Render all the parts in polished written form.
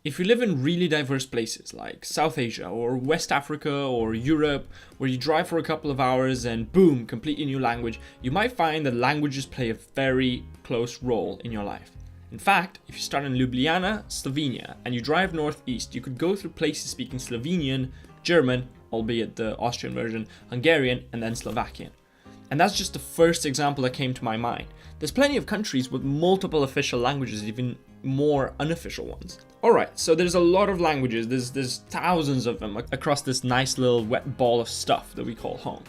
If you live in really diverse places like South Asia or West Africa or Europe, where you drive for a couple of hours and boom, completely new language, you might find that languages play a very close role in your life. In fact, if you start in Ljubljana, Slovenia, and you drive northeast, you could go through places speaking Slovenian, German, albeit the Austrian version, Hungarian, and then Slovakian. And that's just the first example that came to my mind. There's plenty of countries with multiple official languages, even more unofficial ones. Alright, so there's a lot of languages, there's thousands of them across this nice little wet ball of stuff that we call home.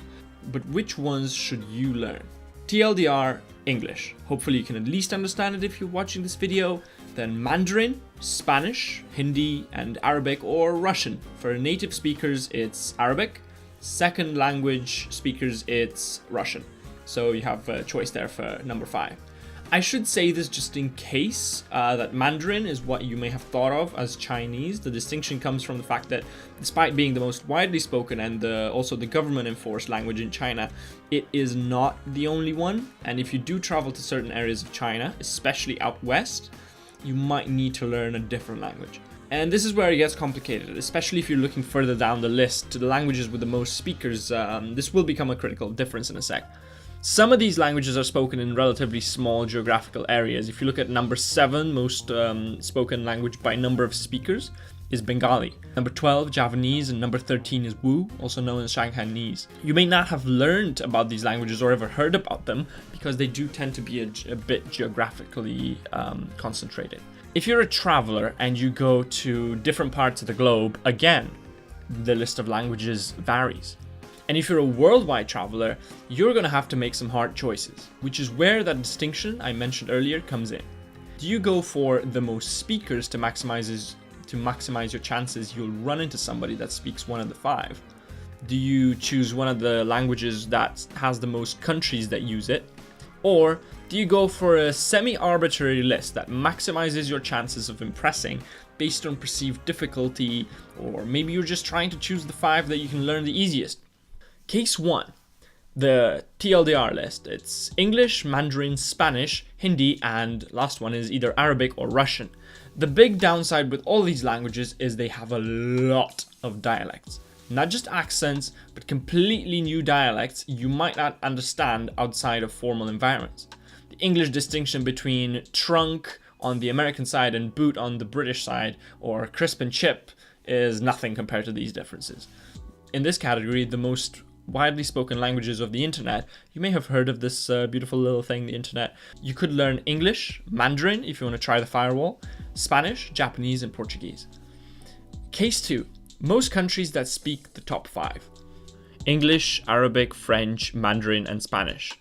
But which ones should you learn? TLDR, English. Hopefully you can at least understand it if you're watching this video. Then Mandarin, Spanish, Hindi, and Arabic or Russian. For native speakers, it's Arabic. Second language speakers, it's Russian. So you have a choice there for number 5. I should say this just in case that Mandarin is what you may have thought of as Chinese. The distinction comes from the fact that despite being the most widely spoken and also the government enforced language in China, it is not the only one. And if you do travel to certain areas of China, especially out west, you might need to learn a different language. And this is where it gets complicated, especially if you're looking further down the list to the languages with the most speakers. This will become a critical difference in a sec. Some of these languages are spoken in relatively small geographical areas. If you look at number 7, most spoken language by number of speakers is Bengali. Number 12, Javanese, and number 13 is Wu, also known as Shanghainese. You may not have learned about these languages or ever heard about them because they do tend to be a bit geographically concentrated. If you're a traveler and you go to different parts of the globe, again, the list of languages varies. And if you're a worldwide traveler, you're going to have to make some hard choices, which is where that distinction I mentioned earlier comes in. Do you go for the most speakers to maximize your chances you'll run into somebody that speaks one of the 5? Do you choose one of the languages that has the most countries that use it? Or do you go for a semi-arbitrary list that maximizes your chances of impressing based on perceived difficulty, or maybe you're just trying to choose the 5 that you can learn the easiest? Case 1, the TLDR list. It's English, Mandarin, Spanish, Hindi, and last one is either Arabic or Russian. The big downside with all these languages is they have a lot of dialects. Not just accents, but completely new dialects you might not understand outside of formal environments. The English distinction between trunk on the American side and boot on the British side, or crisp and chip, is nothing compared to these differences. In this category, the most widely spoken languages of the internet, you may have heard of this beautiful little thing, the internet. You could learn English, Mandarin if you want to try the firewall, Spanish, Japanese, and Portuguese. Case 2, most countries that speak the top 5. English, Arabic, French, Mandarin, and Spanish.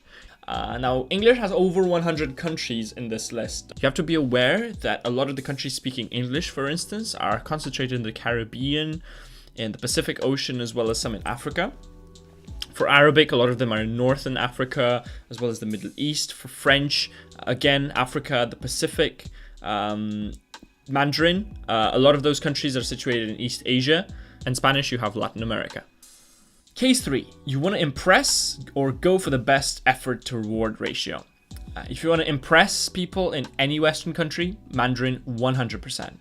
Now, English has over 100 countries in this list. You have to be aware that a lot of the countries speaking English, for instance, are concentrated in the Caribbean, in the Pacific Ocean, as well as some in Africa. For Arabic, a lot of them are in Northern Africa, as well as the Middle East. For French, again, Africa, the Pacific. Mandarin, a lot of those countries are situated in East Asia. And Spanish, you have Latin America. Case 3, you want to impress or go for the best effort to reward ratio. If you want to impress people in any Western country, Mandarin 100%.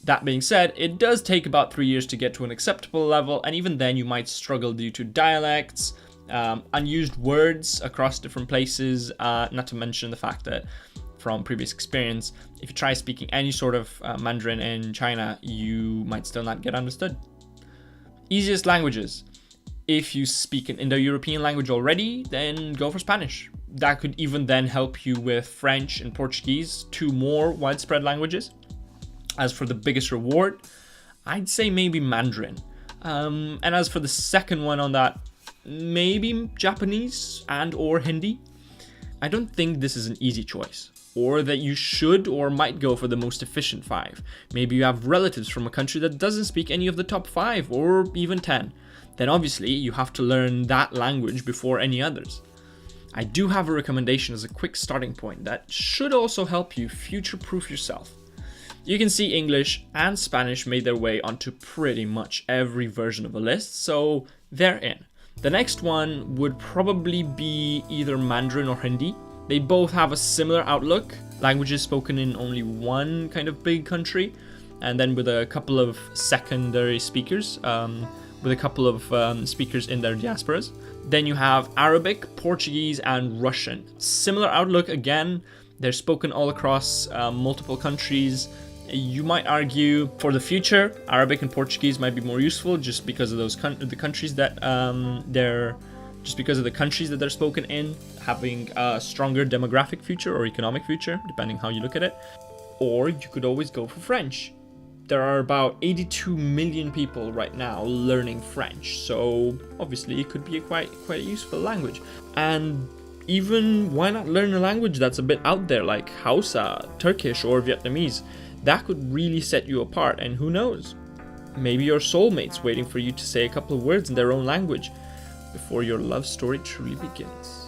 That being said, it does take about 3 years to get to an acceptable level, and even then you might struggle due to dialects, unused words across different places, not to mention the fact that from previous experience, if you try speaking any sort of Mandarin in China, you might still not get understood. Easiest languages. If you speak an Indo-European language already, then go for Spanish. That could even then help you with French and Portuguese, 2 more widespread languages. As for the biggest reward, I'd say maybe Mandarin. And as for the second one on that, maybe Japanese and or Hindi. I don't think this is an easy choice, or that you should or might go for the most efficient 5. Maybe you have relatives from a country that doesn't speak any of the top 5 or even 10. Then obviously you have to learn that language before any others. I do have a recommendation as a quick starting point that should also help you future-proof yourself. You can see English and Spanish made their way onto pretty much every version of a list, so they're in. The next one would probably be either Mandarin or Hindi. They both have a similar outlook, languages spoken in only one kind of big country. and then with a couple of secondary speakers, with a couple of speakers in their diasporas. Then you have Arabic, Portuguese, and Russian. Similar outlook again. They're spoken all across multiple countries. You might argue for the future, Arabic and Portuguese might be more useful just because of the countries that they're spoken in, having a stronger demographic future or economic future, depending how you look at it. Or you could always go for French. There are about 82 million people right now learning French, so obviously it could be quite a useful language. And even why not learn a language that's a bit out there, like Hausa, Turkish, or Vietnamese? That could really set you apart, and who knows? Maybe your soulmate's waiting for you to say a couple of words in their own language before your love story truly begins.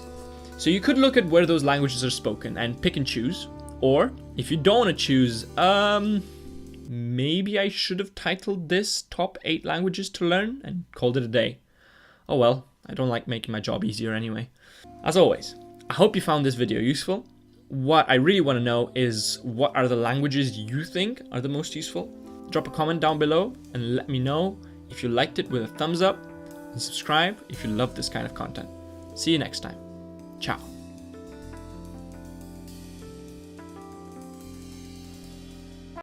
So you could look at where those languages are spoken and pick and choose. Or if you don't want to choose, maybe I should have titled this Top 8 Languages to Learn and called it a day. Oh well, I don't like making my job easier anyway. As always, I hope you found this video useful. What I really want to know is, what are the languages you think are the most useful? Drop a comment down below and let me know if you liked it with a thumbs up, and subscribe if you love this kind of content. See you next time. Ciao.